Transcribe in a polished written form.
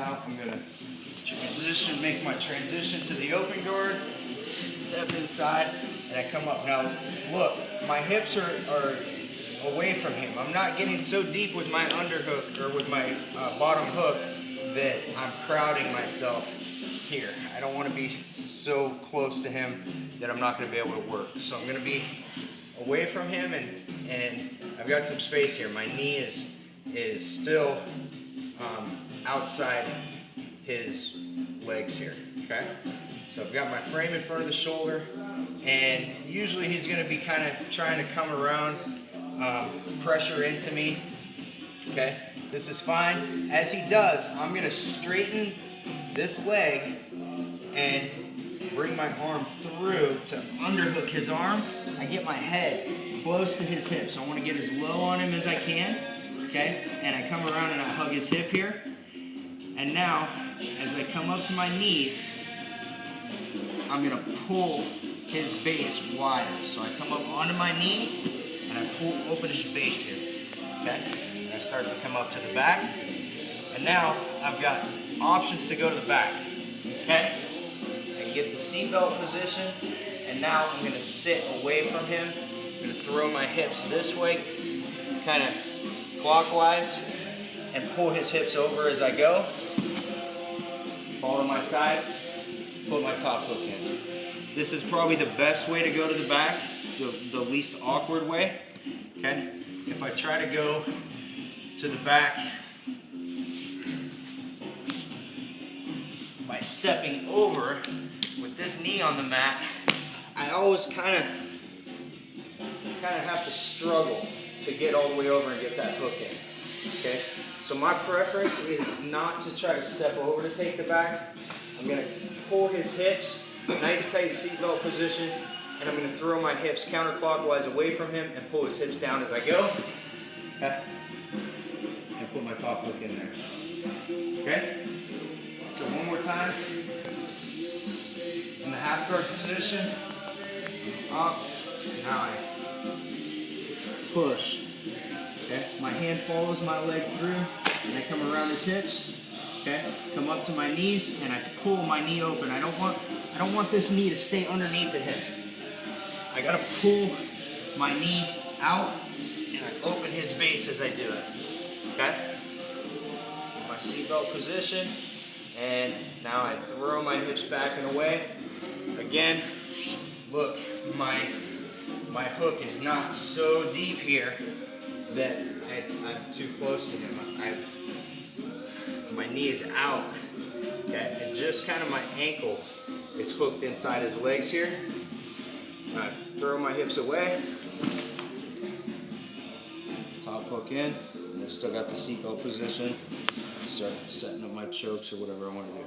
now I'm gonna make my transition to the open guard, step inside, and I come up. Now, look, my hips are away from him. I'm not getting so deep with my underhook or with my bottom hook that I'm crowding myself here. I don't want to be so close to him that I'm not going to be able to work. So I'm going to be away from him, and I've got some space here. My knee is still outside his legs here, okay? So I've got my frame in front of the shoulder, and usually he's going to be kind of trying to come around, pressure into me, okay? This is fine. As he does, I'm going to straighten this leg and bring my arm through to underhook his arm. I get my head close to his hip, so I want to get as low on him as I can, okay? And I come around and I hug his hip here. And now, as I come up to my knees, I'm going to pull his base wider. So I come up onto my knee and I pull open his base here, okay? And I start to come up to the back. And now I've got options to go to the back, okay? I get the seatbelt position, and now I'm going to sit away from him. I'm going to throw my hips this way, kind of clockwise, and pull his hips over as I go. Fall to my side, put my top hook in. This is probably the best way to go to the back, the least awkward way, okay? If I try to go to the back by stepping over with this knee on the mat, I always kind of have to struggle to get all the way over and get that hook in, okay? So my preference is not to try to step over to take the back. I'm going to pull his hips, nice tight seatbelt position, and I'm going to throw my hips counterclockwise away from him and pull his hips down as I go, okay? And put my top hook in there, okay? So one more time, in the half guard position, up, now I push, okay? My hand follows my leg through, and I come around his hips, okay? Come up to my knees, and I pull my knee open. I don't want this knee to stay underneath the hip. I gotta pull my knee out, and I open his base as I do it, okay? Get my seatbelt position, and now I throw my hips back and away. Again, look, my hook is not so deep here that I'm too close to him. My knee is out, okay? And just kind of my ankle is hooked inside his legs here. I throw my hips away, top hook in, and I've still got the seatbelt position. Start setting up my chokes or whatever I want to do.